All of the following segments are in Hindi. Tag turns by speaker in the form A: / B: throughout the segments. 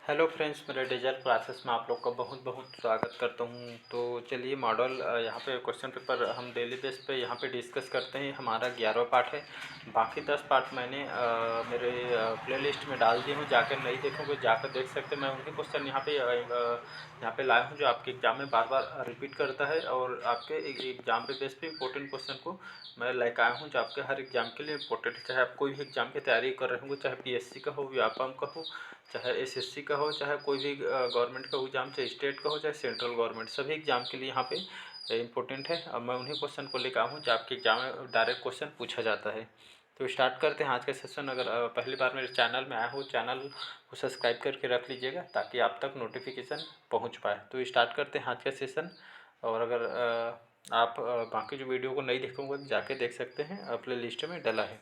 A: हेलो फ्रेंड्स, मेरे डिजिटल क्लासेस में आप लोग का बहुत बहुत स्वागत करता हूं। तो चलिए मॉडल यहाँ पे क्वेश्चन पेपर हम डेली बेस पे यहाँ पे डिस्कस करते हैं। हमारा 11वां पार्ट है। बाकी 10 पार्ट मैंने मेरे प्लेलिस्ट में डाल दिए हूँ। जाकर नहीं देखोगे जाकर देख सकते हैं। मैं उन्हीं क्वेश्चन यहाँ पे लाया हूँ जो आपके एग्जाम में बार बार रिपीट करता है और आपके एग्जाम पे बेस पे इंपॉर्टेंट क्वेश्चन को मैं लेकर आया हूँ जो आपके हर एग्जाम के लिए इंपॉर्टेंट है। चाहे आप कोई भी एग्जाम की तैयारी कर रहे होंगे, चाहे पीएससी का हो, व्यापम का हो, चाहे एसएससी का हो, चाहे कोई भी गवर्नमेंट का एग्जाम, चाहे स्टेट का हो, चाहे सेंट्रल गवर्नमेंट, सभी एग्जाम के लिए यहाँ पे इम्पोर्टेंट है। अब मैं उन्हीं क्वेश्चन को लेकर आऊँ जो आपके एग्जाम में डायरेक्ट क्वेश्चन पूछा जाता है। तो स्टार्ट करते हैं आज का सेशन। अगर पहली बार मेरे चैनल में आया हो, चैनल को सब्सक्राइब करके रख लीजिएगा ताकि आप तक नोटिफिकेशन पहुँच पाए। तो स्टार्ट करते हैं आज का सेशन। और अगर आप बाकी जो वीडियो को नहीं देखोगे जाके देख सकते हैं, प्ले लिस्ट में डला है।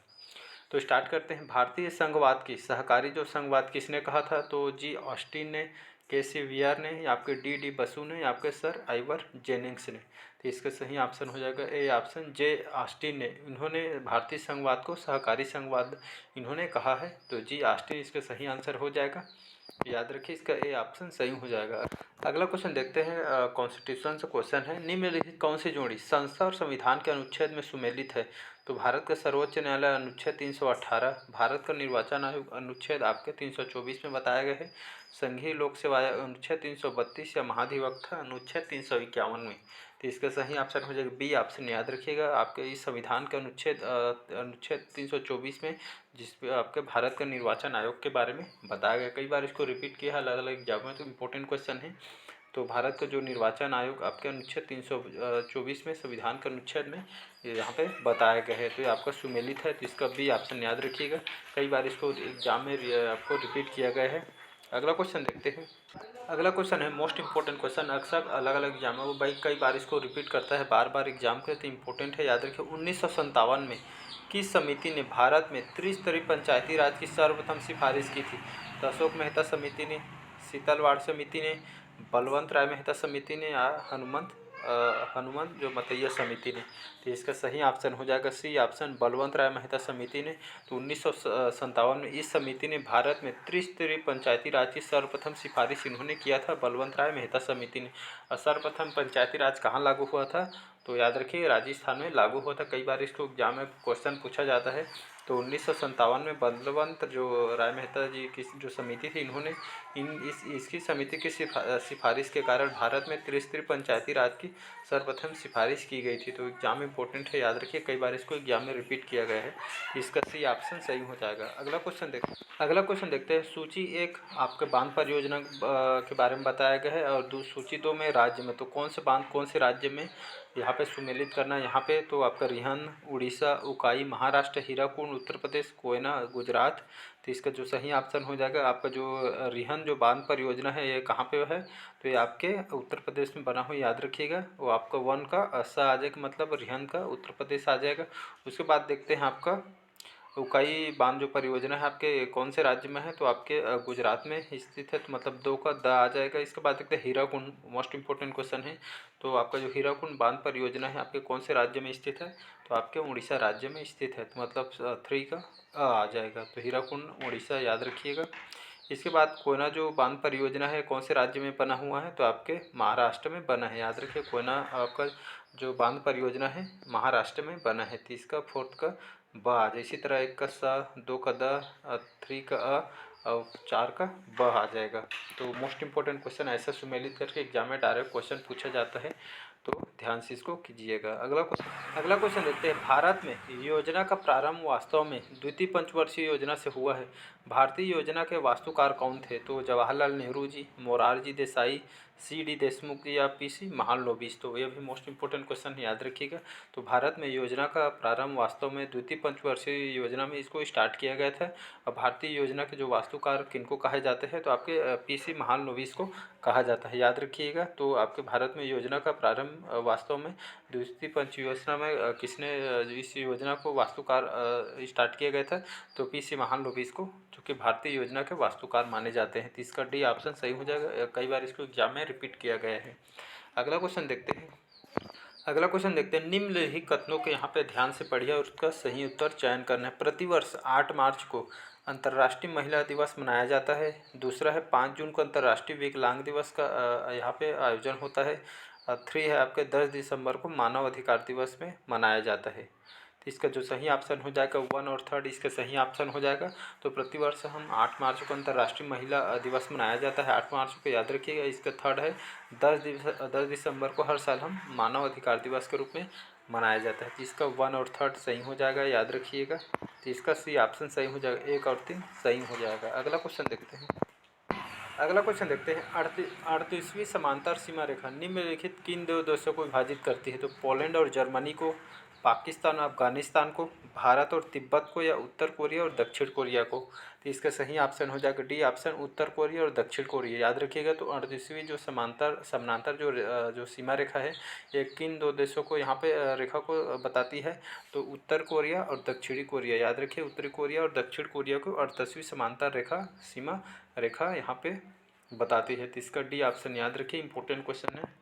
A: तो स्टार्ट करते हैं। भारतीय संघवाद की सहकारी जो संघवाद किसने कहा था? तो जी ऑस्टिन ने, के.सी. वीआर ने, आपके डी बसु ने, आपके सर आइवर जेनिंग्स ने। तो इसका सही ऑप्शन हो जाएगा ए ऑप्शन, जे ऑस्टिन ने। इन्होंने भारतीय संघवाद को सहकारी संघवाद इन्होंने कहा है। तो जी ऑस्टिन इसका सही आंसर हो जाएगा। याद रखिए इसका ए ऑप्शन सही हो जाएगा। अगला क्वेश्चन देखते हैं। कॉन्स्टिट्यूशन से क्वेश्चन है। निम्नलिखित कौन सी जोड़ी संस्था और संविधान के अनुच्छेद में सुमेलित है? तो भारत का सर्वोच्च न्यायालय अनुच्छेद 318, भारत का निर्वाचन आयोग अनुच्छेद आपके 324 में बताया गया है, संघीय लोक सेवा आयोग अनुच्छेद 332 या महाधिवक्ता अनुच्छेद 351 में। तो इसका सही ऑप्शन हो जाएगा बी ऑप्शन। याद रखिएगा आपके इस संविधान के अनुच्छेद 324 में, जिस पे आपके भारत का निर्वाचन आयोग के बारे में बताया गया। कई बार इसको रिपीट किया है अलग अलग एग्जाम में, तो इम्पोर्टेंट क्वेश्चन है। तो भारत का जो निर्वाचन आयोग आपके अनुच्छेद 324 में, संविधान के अनुच्छेद में यहाँ पे बताया गया है। तो ये आपका सुमेलित है। तो इसका भी ऑप्शन याद रखिएगा। कई बार इसको एग्जाम में आपको रिपीट किया गया है। अगला क्वेश्चन देखते हैं। अगला क्वेश्चन है मोस्ट इंपॉर्टेंट क्वेश्चन। अक्सर अलग अलग एग्जाम में वो भाई कई बार इसको रिपीट करता है बार बार एग्जाम के, तो इम्पोर्टेंट है, याद रखिए। 1957 में किस समिति ने भारत में त्रिस्तरीय पंचायती राज की सर्वप्रथम सिफारिश की थी? तो अशोक मेहता समिति ने, शीतलवाड़ समिति ने, बलवंत राय मेहता समिति ने, या हनुमंत जो मतैया समिति ने। तो इसका सही ऑप्शन हो जाएगा सी ऑप्शन, बलवंत राय मेहता समिति ने। तो 1957 में इस समिति ने भारत में त्रिस्तरीय पंचायती राज की सर्वप्रथम सिफारिश इन्होंने किया था, बलवंत राय मेहता समिति ने। और सर्वप्रथम पंचायती राज कहाँ लागू हुआ था? तो याद रखिए राजस्थान में लागू हुआ था। कई बार इसको एग्जाम में क्वेश्चन पूछा जाता है। तो 1957 में बलवंत जो राय मेहता जी की जो समिति थी, इन्होंने इसकी समिति की सिफारिश के कारण भारत में त्रिस्तरीय पंचायती राज की सर्वप्रथम सिफारिश की गई थी। तो एग्जाम इंपॉर्टेंट है, याद रखिए। कई बार इसको एग्जाम में रिपीट किया गया है। इसका सी ऑप्शन सही हो जाएगा। अगला क्वेश्चन देखते हैं। सूची एक आपके बांध परियोजना के बारे में बताया गया है, और सूची दो में राज्य में। तो कौन से बांध कौन से राज्य में यहाँ पे सुमेलित करना है? यहाँ पे तो आपका रिहन उड़ीसा, उकाई महाराष्ट्र, हीराकुंड उत्तर प्रदेश, कोयना गुजरात। तो इसका जो सही ऑप्शन हो जाएगा आपका जो रिहन जो बांध परियोजना है, ये कहाँ पे है? तो ये आपके उत्तर प्रदेश में बना हुआ, याद रखिएगा। वो आपका वन का सा आ जाएगा, मतलब रिहन का उत्तर प्रदेश आ जाएगा। उसके बाद देखते हैं आपका उकाई बांध जो परियोजना है आपके कौन से राज्य में है? तो आपके गुजरात में स्थित है। तो मतलब दो का द आ जाएगा। इसके बाद देखते हैं हीराकुंड, मोस्ट इंपॉर्टेंट क्वेश्चन है। तो आपका जो हीराकुंड बांध परियोजना है आपके कौन से राज्य में स्थित है? तो आपके उड़ीसा राज्य में स्थित है। तो मतलब 3 का आ जाएगा। तो हीराकुंड उड़ीसा, याद रखिएगा। इसके बाद कोयना जो बांध परियोजना है कौन से राज्य में बना हुआ है? तो आपके महाराष्ट्र में बना है। याद रखिए कोयना आपका जो बांध परियोजना है महाराष्ट्र में बना है। तो इसका 4 का ब आ जाए। इसी तरह 1 का स, 2 का द, 3 का अ और 4 का ब आ जाएगा। तो मोस्ट इंपॉर्टेंट क्वेश्चन ऐसा सुमेलित करके एग्जाम में डायरेक्ट क्वेश्चन पूछा जाता है। तो ध्यान से इसको कीजिएगा। अगला क्वेश्चन देखते हैं। भारत में योजना का प्रारंभ वास्तव में द्वितीय पंचवर्षीय योजना से हुआ है। भारतीय योजना के वास्तुकार कौन थे? तो जवाहरलाल नेहरू जी, मोरारजी देसाई, सी.डी. देशमुख या पी.सी. महालनोबिस। तो ये भी मोस्ट इंपॉर्टेंट क्वेश्चन है, याद रखिएगा। तो भारत में योजना का प्रारंभ वास्तव में द्वितीय पंचवर्षीय योजना में इसको स्टार्ट किया गया था। और भारतीय योजना के जो वास्तुकार किनको कहे जाते हैं? तो आपके पी.सी. महालनोबिस को कहा जाता है, याद रखिएगा। तो आपके भारत में योजना का प्रारंभ वास्तव में द्वितीय पंच योजना में किसने इस योजना को वास्तुकार स्टार्ट किया गया था? तो पी.सी. महालनोबिस को, जो कि भारतीय योजना के वास्तुकार माने जाते हैं। तो इसका डी ऑप्शन सही हो जाएगा। कई बार इसको एग्जाम में रिपीट किया गया है। अगला क्वेश्चन देखते हैं। निम्नलिखित कथनों के यहाँ पे ध्यान से पढ़िए और उसका सही उत्तर चयन करना है। प्रतिवर्ष 8 मार्च को अंतर्राष्ट्रीय महिला दिवस मनाया जाता है। दूसरा है 5 जून को अंतर्राष्ट्रीय विकलांग दिवस का यहाँ पे आयोजन होता है। 3 है आपके 10 दिसंबर को मानव अधिकार दिवस में मनाया जाता है। तो इसका जो सही ऑप्शन हो जाएगा 1 और 3 इसका सही ऑप्शन हो जाएगा। तो प्रतिवर्ष हम 8 मार्च को अंतर्राष्ट्रीय महिला दिवस मनाया जाता है। 8 मार्च को याद रखिएगा। इसका 3 है 10 दिसंबर को हर साल हम मानव अधिकार दिवस के रूप में मनाया जाता है। तो इसका 1 और 3 सही हो जाएगा, याद रखिएगा। तो इसका सी ऑप्शन सही हो जाएगा, 1 और 3 सही हो जाएगा। अगला क्वेश्चन देखते हैं। अगला क्वेश्चन देखते हैं। 38वीं समांतर सीमा रेखा निम्नलिखित किन दो देशों को विभाजित करती है? तो पोलैंड और जर्मनी को, पाकिस्तान और अफगानिस्तान को, भारत और तिब्बत को, या उत्तर कोरिया और दक्षिण कोरिया को। तो इसका सही ऑप्शन हो जाएगा डी ऑप्शन, उत्तर कोरिया और दक्षिण कोरिया। याद रखिएगा। तो 38वीं जो समानांतर जो सीमा रेखा है ये किन दो देशों को यहाँ पे रेखा को बताती है? तो उत्तर कोरिया और दक्षिणी कोरिया। याद रखिए, उत्तरी कोरिया और दक्षिण कोरिया को 38वीं समांतर रेखा सीमा रेखा यहाँ पे बताती है। तो इसका डी ऑप्शन याद रखिए, इंपॉर्टेंट क्वेश्चन है।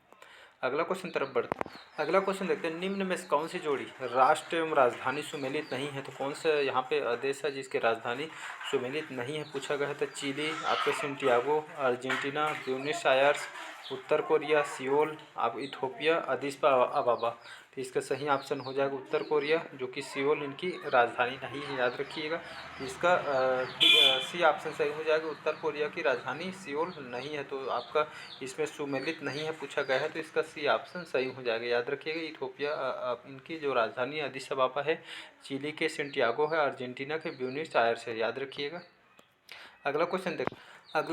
A: अगला क्वेश्चन तरफ बढ़ते हैं। अगला क्वेश्चन देखते हैं। निम्न में से कौन सी जोड़ी राष्ट्र एवं राजधानी सुमेलित नहीं है? तो कौन सा यहाँ पे देश है जिसकी राजधानी सुमेलित नहीं है पूछा गया है? तो चिली, आपके सेंटियागो, अर्जेंटीना, ब्यूनस आयर्स, उत्तर कोरिया, सियोल, आप इथोपिया, अदिस अबाबा। तो इसका सही ऑप्शन हो जाएगा उत्तर कोरिया, जो कि सियोल इनकी राजधानी नहीं है, याद रखिएगा। तो इसका सी ऑप्शन सही हो जाएगा, उत्तर कोरिया की राजधानी सियोल नहीं है। तो आपका इसमें सुमेलित नहीं है पूछा गया है, तो इसका सी ऑप्शन सही हो जाएगा, याद रखिएगा। इथोपिया इनकी जो राजधानी अदिस अबाबा है, चिली के सेंटियागो है, अर्जेंटीना के ब्यूनस आयर्स है, याद रखिएगा। अगला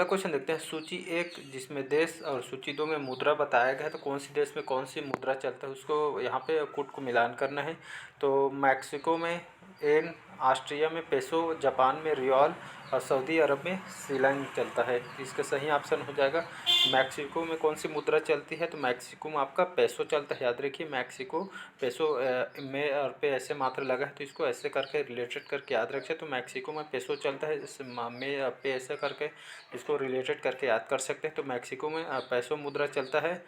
A: क्वेश्चन देखते हैं। सूची 1 जिसमें देश और सूची 2 में मुद्रा बताया गया है, तो कौन सी देश में कौन सी मुद्रा चलता है उसको यहाँ पे कूट को मिलान करना है। तो मैक्सिको में एन, ऑस्ट्रिया में पेसो, जापान में रियाल और सऊदी अरब में शिलिंग चलता है। इसका सही ऑप्शन हो जाएगा। मैक्सिको में कौन सी मुद्रा चलती है? तो मैक्सिको में आपका पेसो चलता है, याद रखिए। मैक्सिको पेसो में और पे ऐसे मात्र लगा है, तो इसको ऐसे करके रिलेटेड करके याद रखें। तो मैक्सिको में पेसो चलता है, इस में पे ऐसे करके इसको रिलेटेड करके याद कर सकते हैं। तो मैक्सिको में पेसो मुद्रा चलता है।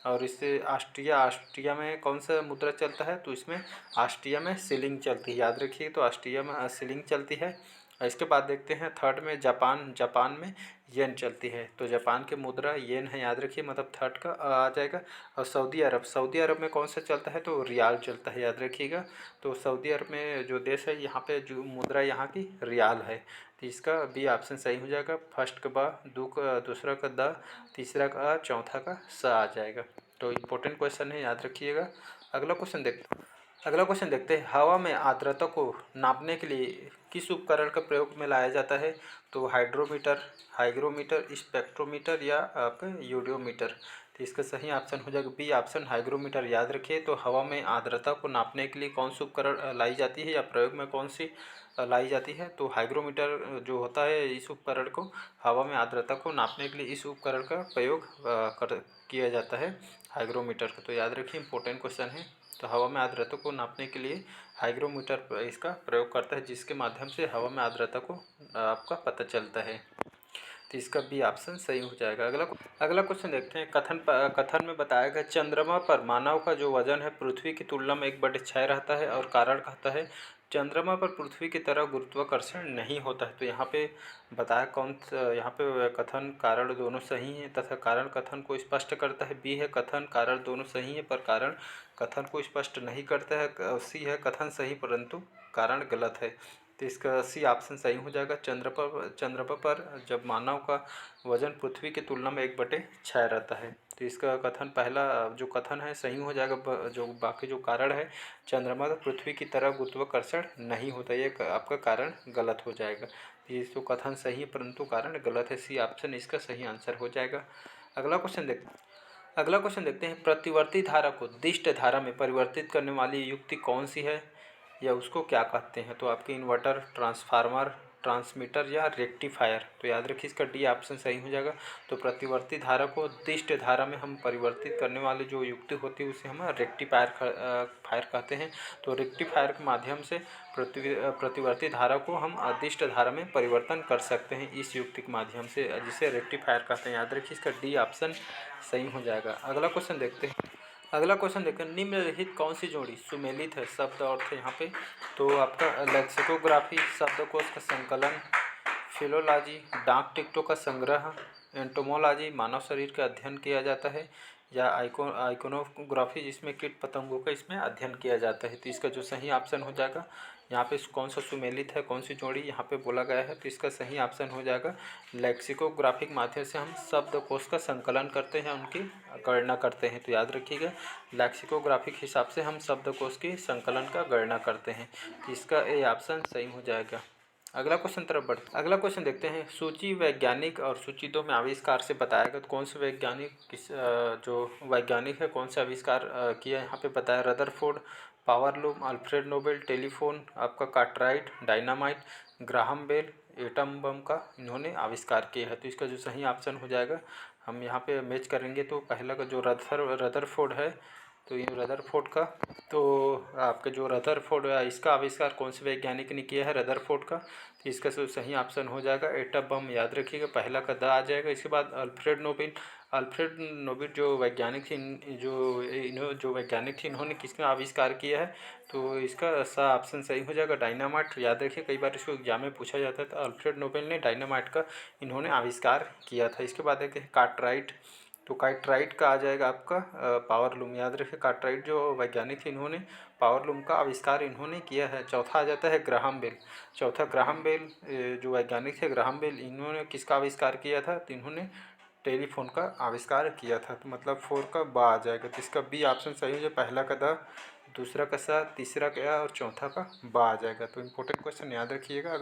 A: और इससे ऑस्ट्रिया में कौन सा मुद्रा चलता है? तो इसमें ऑस्ट्रिया में शिलिंग चलती है, याद रखिए। तो ऑस्ट्रिया में शिलिंग चलती है। और इसके बाद देखते हैं 3rd में जापान में येन चलती है। तो जापान की मुद्रा येन है, याद रखिए, मतलब 3rd का आ जाएगा। और सऊदी अरब में कौन सा चलता है? तो रियाल चलता है, याद रखिएगा। तो सऊदी अरब में जो देश है यहाँ पे जो मुद्रा यहाँ की रियाल है। तो इसका बी ऑप्शन सही हो जाएगा। फर्स्ट का बा, दूसरा का द, तीसरा का चौथा का स आ जाएगा। तो इम्पोर्टेंट क्वेश्चन है, याद रखिएगा। अगला क्वेश्चन देखते हैं। हवा में आर्द्रता को नापने के लिए किस उपकरण का प्रयोग में लाया जाता है? तो हाइड्रोमीटर, हाइग्रोमीटर, स्पेक्ट्रोमीटर या आपका यूडियोमीटर। तो इसका सही ऑप्शन हो जाएगा बी ऑप्शन, हाइग्रोमीटर, याद रखिए। तो हवा में आर्द्रता को नापने के लिए कौन सी उपकरण लाई जाती है या प्रयोग में कौन सी लाई जाती है? तो हाइग्रोमीटर जो होता है, इस उपकरण को हवा में आर्द्रता को नापने के लिए इस उपकरण का प्रयोग किया जाता है, हाइग्रोमीटर का। तो याद रखिए, इंपॉर्टेंट क्वेश्चन है। तो हवा में आर्द्रता को नापने के लिए हाइग्रोमीटर इसका प्रयोग करता है, जिसके माध्यम से हवा में आर्द्रता को आपका पता चलता है। तो इसका बी ऑप्शन सही हो जाएगा। अगला क्वेश्चन देखते हैं। कथन में बताया गया चंद्रमा पर मानव का जो वजन है पृथ्वी की तुलना में 1/6 रहता है, और कारण कहता है चंद्रमा पर पृथ्वी की तरह गुरुत्वाकर्षण नहीं होता है। तो यहाँ पे बताया यहाँ पे कथन कारण दोनों सही हैं तथा कारण कथन को स्पष्ट करता है। बी है कथन कारण दोनों सही है पर कारण कथन को स्पष्ट नहीं करता है। सी है कथन सही परंतु कारण गलत है। तो इसका सी ऑप्शन सही हो जाएगा। चंद्रमा पर जब मानव का वजन पृथ्वी की तुलना में 1/6 रहता है। तो इसका कथन पहला जो कथन है सही हो जाएगा। जो बाकी जो कारण है चंद्रमा पर पृथ्वी की तरह गुरुत्वाकर्षण नहीं होता, ये आपका कारण गलत हो जाएगा। ये तो कथन सही है परंतु कारण गलत है। सी ऑप्शन इसका सही आंसर हो जाएगा। अगला क्वेश्चन देखते हैं। प्रतिवर्ती धारा को दिष्ट धारा में परिवर्तित करने वाली युक्ति कौन सी है या उसको क्या कहते हैं? तो आपके इन्वर्टर, ट्रांसफार्मर, ट्रांसमीटर या रेक्टिफायर। तो याद रखिए, इसका डी ऑप्शन सही हो जाएगा। तो प्रतिवर्ती धारा को दिष्ट धारा में हम परिवर्तित करने वाली जो युक्ति होती है उसे हम रेक्टिफायर कहते हैं। तो रेक्टिफायर के माध्यम से प्रतिवर्ती धारा को हम अदिष्ट धारा में परिवर्तन कर सकते हैं इस युक्ति के माध्यम से, जिसे रेक्टिफायर कहते हैं। याद रखिए, इसका डी ऑप्शन सही हो जाएगा। अगला क्वेश्चन देखते हैं। निम्नलिखित कौन सी जोड़ी सुमेलित है? शब्द अर्थ यहाँ पे तो आपका लेक्सिकोग्राफी, शब्दकोश का संकलन, फिलोलॉजी डाक टिकटों का संग्रह, एंटोमोलॉजी मानव शरीर का अध्ययन किया जाता है, या आइकोनोग्राफी जिसमें कीट पतंगों का इसमें अध्ययन किया जाता है। तो इसका जो सही ऑप्शन हो जाएगा यहाँ पे कौन सा सुमेलित है, कौन सी जोड़ी यहाँ पे बोला गया है, तो इसका सही ऑप्शन हो जाएगा लेक्सिकोग्राफिक माध्यम से हम शब्दकोश का संकलन करते हैं, उनकी गणना करते हैं। तो याद रखिएगा लेक्सिकोग्राफिक हिसाब से हम शब्दकोश की संकलन का गणना करते हैं। तो इसका ए ऑप्शन सही हो जाएगा। अगला क्वेश्चन तरफ बढ़ते अगला क्वेश्चन देखते हैं। सूची वैज्ञानिक और सूची 2 में आविष्कार से बताया गया, तो कौन से वैज्ञानिक जो वैज्ञानिक है कौन सा आविष्कार किया यहाँ पे बताया। Rutherford, powerloom, Alfred Nobel, telephone, आपका Cartwright, dynamite, Graham Bell, atom bomb का इन्होंने आविष्कार किया है। तो इसका जो सही ऑप्शन हो जाएगा, हम यहाँ पे मैच करेंगे तो पहला का जो रदरफोर्ड है, तो ये रदरफोर्ड का, तो आपके जो रदरफोर्ड है इसका आविष्कार कौन से वैज्ञानिक ने किया है, रदरफोर्ड का। तो इसका सही ऑप्शन हो जाएगा एटम बम। याद रखिएगा पहला का द आ जाएगा। इसके बाद अल्फ्रेड नोबेल जो वैज्ञानिक थे, जो वैज्ञानिक थे इन्होंने किसका आविष्कार किया है, तो इसका सा ऑप्शन सही हो जाएगा डायनामाइट। याद रखिए कई बार इसको एग्जाम में पूछा जाता है, तो अल्फ्रेड नोबेल ने डायनामाइट का इन्होंने आविष्कार किया था। इसके बाद देखते हैं कार्टराइट, तो कार्टराइट का आ जाएगा आपका पावरलूम। याद रखिए कार्टराइट जो वैज्ञानिक थे इन्होंने पावरलूम का आविष्कार इन्होंने किया है। चौथा आ जाता है ग्राहम बेल। चौथा ग्राहम बेल जो वैज्ञानिक थे ग्राहम बेल, इन्होंने किसका आविष्कार किया था, तो इन्होंने टेलीफोन का आविष्कार किया था। तो मतलब 4 का बा आ जाएगा। तो इसका बी ऑप्शन सही हो जाए। पहला का द, दूसरा का सा, तीसरा का और चौथा का बा आ जाएगा। तो इंपॉर्टेंट क्वेश्चन याद रखिएगा।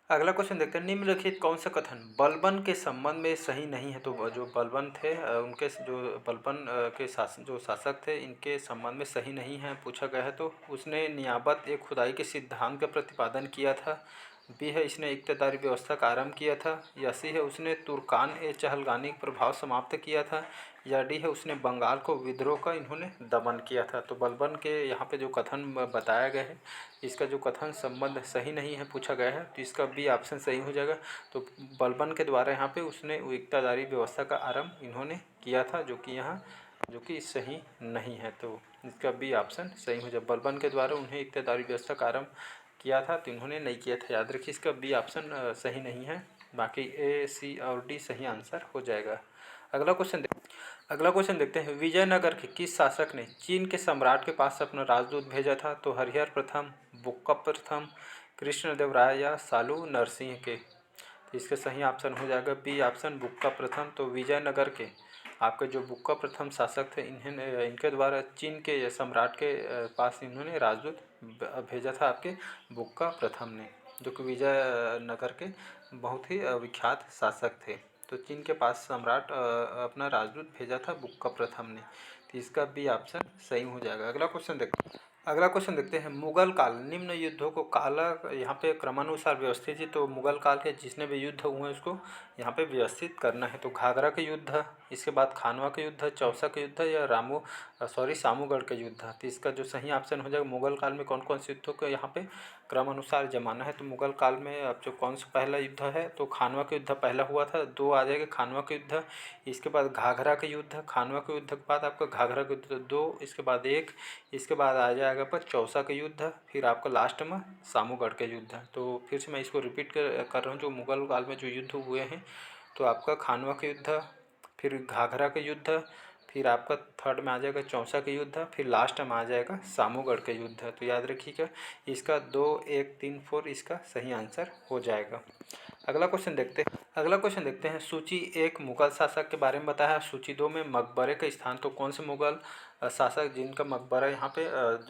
A: अगला क्वेश्चन देखते हैं। निम्नलिखित कौन सा कथन बलबन के संबंध में सही नहीं है। तो जो बलबन थे उनके जो बलबन के शासक थे इनके संबंध में सही नहीं है पूछा गया है। तो उसने नियाबत एक खुदाई के सिद्धांत का प्रतिपादन किया था। बी है इसने इक्तदारी व्यवस्था का आरंभ किया था। या सी है उसने तुर्कान ए चहलगानी का प्रभाव समाप्त किया था। या डी है उसने बंगाल को विद्रोह का इन्होंने दमन किया था। तो बलबन के यहाँ पे जो कथन बताया गया है इसका जो कथन संबंध सही नहीं है पूछा गया है, तो इसका बी ऑप्शन सही हो जाएगा। तो बलबन के द्वारा यहाँ पे उसने इक्तदारी व्यवस्था का आरंभ इन्होंने किया था, जो कि सही नहीं है। तो इसका बी ऑप्शन सही हो जाए। बलबन के द्वारा उन्हें इक्तदारी व्यवस्था का आरंभ किया था, तो इन्होंने नहीं किया था। याद रखिए इसका बी ऑप्शन सही नहीं है। बाकी ए, सी और डी सही आंसर हो जाएगा। अगला क्वेश्चन देखते हैं। विजयनगर के किस शासक ने चीन के सम्राट के पास अपना राजदूत भेजा था। तो हरिहर प्रथम, बुक्का प्रथम, कृष्णदेवराय या सालू नरसिंह के। तो इसका सही ऑप्शन हो जाएगा बी ऑप्शन बुक्का प्रथम। तो विजयनगर के आपके जो बुक्का प्रथम शासक थे इनके द्वारा चीन के सम्राट के पास इन्होंने राजदूत भेजा था आपके बुक्का प्रथम ने, जो कि विजयनगर के बहुत ही विख्यात शासक थे। तो चीन के पास सम्राट अपना राजदूत भेजा था बुक्का प्रथम ने। तो इसका बी ऑप्शन सही हो जाएगा। अगला क्वेश्चन देखते हैं। मुगल काल निम्न युद्धों को काल यहाँ पे क्रमानुसार व्यवस्थित है। तो मुगल काल के जितने भी युद्ध हुए हैं उसको यहाँ पे व्यवस्थित करना है। तो घाघरा के युद्ध, इसके बाद खानवा के युद्ध, चौसा के युद्ध या सामूगढ़ के युद्ध। तो इसका जो सही ऑप्शन हो जाएगा मुगल काल में कौन कौन से युद्धों को यहाँ पे क्रमानुसार जमाना है। तो मुगल काल में अब जो कौन सा पहला युद्ध है, तो खानवा का युद्ध पहला हुआ था, 2 आ जाएगा खानवा का युद्ध। इसके बाद घाघरा का युद्ध, खानवा के युद्ध के बाद आपका घाघरा का युद्ध 2, इसके बाद 1, इसके बाद आ जाएगा पर चौसा का युद्ध, फिर आपका लास्ट में सामूगढ़ के युद्ध। तो फिर से मैं इसको रिपीट कर रहा हूँ। जो मुगल काल में जो युद्ध हुए हैं, तो आपका खानवा का युद्ध, फिर घाघरा का युद्ध, फिर आपका थर्ड में आ जाएगा चौसा का युद्ध, फिर लास्ट में आ जाएगा सामूगढ़ का युद्ध। तो याद रखिएगा इसका 2, 1, 3, 4 इसका सही आंसर हो जाएगा। अगला क्वेश्चन देखते हैं। सूची 1 मुगल शासक के बारे में बताया है। सूची 2 में मकबरे का स्थान, तो कौन से मुगल शासक जिनका मकबरा यहाँ पे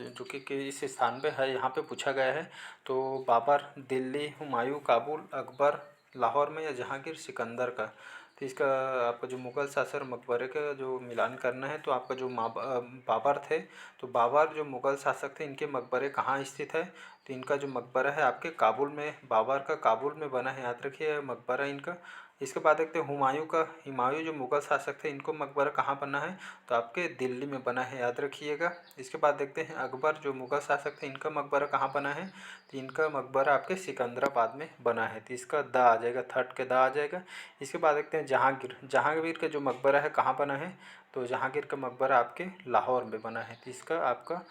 A: जो कि किस स्थान पे है यहाँ पे पूछा गया है। तो बाबर, दिल्ली, हुमायूं, काबुल, अकबर, लाहौर में या जहांगीर, सिकंदर का। तो इसका आपका जो मुगल शासक मकबरे का जो मिलान करना है, तो आपका जो बाबर थे, तो बाबर जो मुगल शासक थे इनके मकबरे कहाँ स्थित है। तो इनका जो मकबरा है आपके काबुल में, बाबर का काबुल में बना है। याद रखिए मकबरा इनका। इसके बाद देखते हैं हुमायूं जो मुगल शासक थे इनको मकबरा कहाँ बना है, तो आपके दिल्ली में बना है। याद रखिएगा। इसके बाद देखते हैं अकबर जो मुगल शासक थे इनका मकबरा कहाँ बना है, तो इनका मकबरा आपके सिकंदराबाद में बना है। तो इसका द आ जाएगा, थर्ड के द आ जाएगा। इसके बाद देखते हैं जहांगीर का जो मकबरा है कहाँ बना है, तो जहांगीर का मकबरा आपके लाहौर में बना है। तो इसका आपका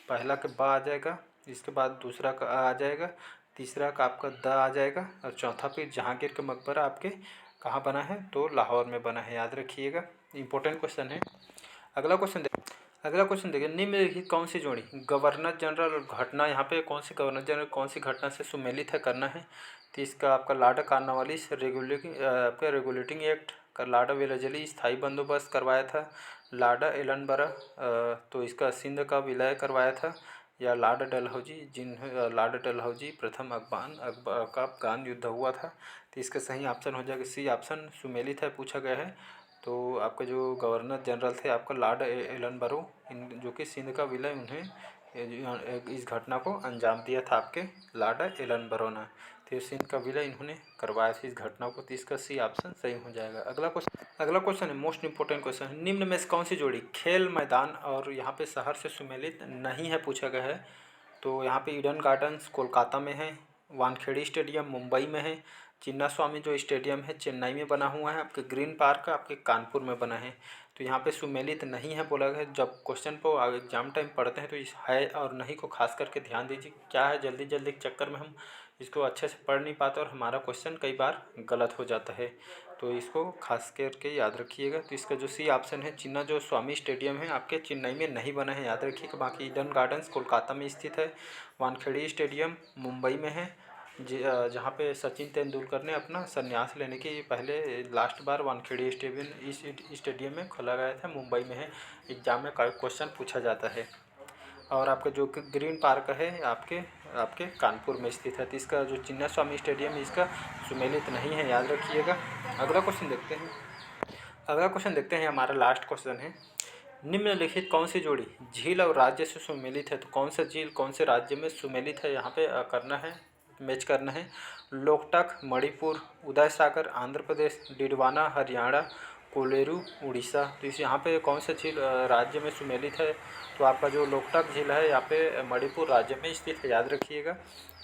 A: पहला के बा आ जाएगा, इसके बाद दूसरा का आ जाएगा, तीसरा का आपका द आ जाएगा और चौथा फिर जहांगीर का मकबरा आपके कहाँ बना है, तो लाहौर में बना है, याद रखिएगा। इंपॉर्टेंट क्वेश्चन है। अगला क्वेश्चन देखिए, निम्नलिखित कौन सी जोड़ी गवर्नर जनरल और घटना, यहाँ पे कौन सी गवर्नर जनरल कौन सी घटना से सुमेलित है करना है। तो इसका आपका लाडा कार्नवालिस आपका रेगुलेटिंग एक्ट का लाडा विलजली स्थायी बंदोबस्त करवाया था, लाडा एलनबरा तो इसका सिंध का विलय करवाया था, या लाडा डलहौजी लाडा डलहौजी प्रथम अफगान युद्ध हुआ था। तो इसका सही ऑप्शन हो जाएगा सी ऑप्शन, सुमेलित है पूछा गया है। तो आपके जो गवर्नर जनरल थे आपका लॉर्ड एलनबरो, इन जो कि सिंध का विलय उन्हें इस घटना को अंजाम दिया था आपके लॉर्ड एलनबरो ने। तो सिंध का विलय इन्होंने करवाया था इस घटना को। तो इसका सी ऑप्शन सही हो जाएगा। अगला क्वेश्चन है मोस्ट इंपोर्टेंट क्वेश्चन है, निम्न में से कौन सी जोड़ी खेल मैदान और यहाँ पे शहर से सुमेलित नहीं है पूछा गया है। तो यहाँ पे ईडन गार्डन्स कोलकाता में है, वानखेड़ी स्टेडियम मुंबई में है, चिन्ना स्वामी जो स्टेडियम है चेन्नई में बना हुआ है, आपके ग्रीन पार्क आपके कानपुर में बना है। तो यहाँ पे सुमेलित नहीं है बोला गया। जब क्वेश्चन को एग्जाम टाइम पढ़ते हैं तो इस है और नहीं को खास करके ध्यान दीजिए। क्या है, जल्दी जल्दी के चक्कर में हम इसको अच्छे से पढ़ नहीं पाते और हमारा क्वेश्चन कई बार गलत हो जाता है। तो इसको खास करके याद रखिएगा। तो इसका जो सी ऑप्शन है, चिन्ना जो स्वामी स्टेडियम है आपके चेन्नई में नहीं बना है, याद रखिएगा। बाकी ईडन गार्डन्स कोलकाता में स्थित है, वानखेड़ी स्टेडियम मुंबई में है, जहाँ पे सचिन तेंदुलकर ने अपना संन्यास लेने के पहले लास्ट बार वानखेड़ी स्टेडियम इस स्टेडियम में खोला गया था, मुंबई में है। एग्जाम में क्वेश्चन पूछा जाता है। और आपका जो ग्रीन पार्क है आपके आपके कानपुर में स्थित है। तो इसका जो चिन्ना स्वामी स्टेडियम है इसका सुमेलित नहीं है, याद रखिएगा। अगला क्वेश्चन देखते हैं। हमारा लास्ट क्वेश्चन है, निम्नलिखित कौन सी जोड़ी झील और राज्य से सुमेलित है। तो कौन सा झील कौन से राज्य में सुमेलित है, यहाँ पे करना है, मैच करना है। लोकटक मणिपुर, उदय सागर आंध्र प्रदेश, डिडवाना हरियाणा, कोलेरू उड़ीसा। तो इस यहाँ पे कौन सा झील राज्य में सुमेलित है। तो आपका जो लोकटक झील है यहाँ पे मणिपुर राज्य में स्थित है, याद रखिएगा।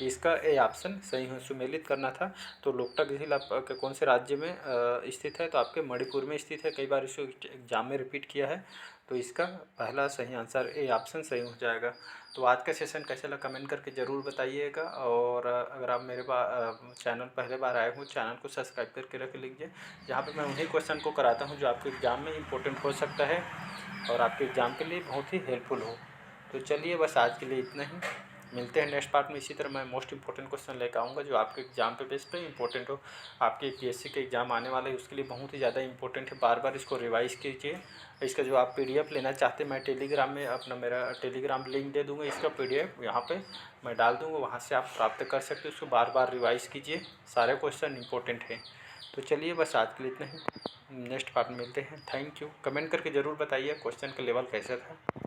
A: इसका ए ऑप्शन सही है, सुमेलित करना था। तो लोकटक झील आपके कौन से राज्य में स्थित है, तो आपके मणिपुर में स्थित है। कई बार इसको एग्जाम में रिपीट किया है। तो इसका पहला सही आंसर ए ऑप्शन सही हो जाएगा। तो आज का सेशन कैसा लगा कमेंट करके ज़रूर बताइएगा। और अगर आप मेरे चैनल पहले बार आए हो, चैनल को सब्सक्राइब करके रख लीजिए, जहाँ पे मैं उन्हीं क्वेश्चन को कराता हूँ जो आपके एग्ज़ाम में इंपॉर्टेंट हो सकता है और आपके एग्ज़ाम के लिए बहुत ही हेल्पफुल हो। तो चलिए बस आज के लिए इतना ही, मिलते हैं नेक्स्ट पार्ट में। इसी तरह मैं मोस्ट इंपॉर्टेंट क्वेश्चन लेकर आऊँगा जो आपके एग्जाम पे बेस पे इंपॉर्टेंट हो। आपके पीएससी के एग्ज़ाम आने वाले हैं, उसके लिए बहुत ही ज़्यादा इंपॉर्टेंट है। बार बार इसको रिवाइज़ कीजिए। इसका जो आप पीडीएफ लेना चाहते हैं, मैं टेलीग्राम में अपना मेरा टेलीग्राम लिंक दे दूँगा, इसका पीडीएफ यहाँ पे मैं डाल दूँगा, वहाँ से आप प्राप्त कर सकते हो। उसको बार बार रिवाइज़ कीजिए, सारे क्वेश्चन इंपॉर्टेंट हैं। तो चलिए बस आज के लिए इतना ही, नेक्स्ट पार्ट में मिलते हैं। Thank you. कमेंट करके ज़रूर बताइए क्वेश्चन का लेवल कैसा था।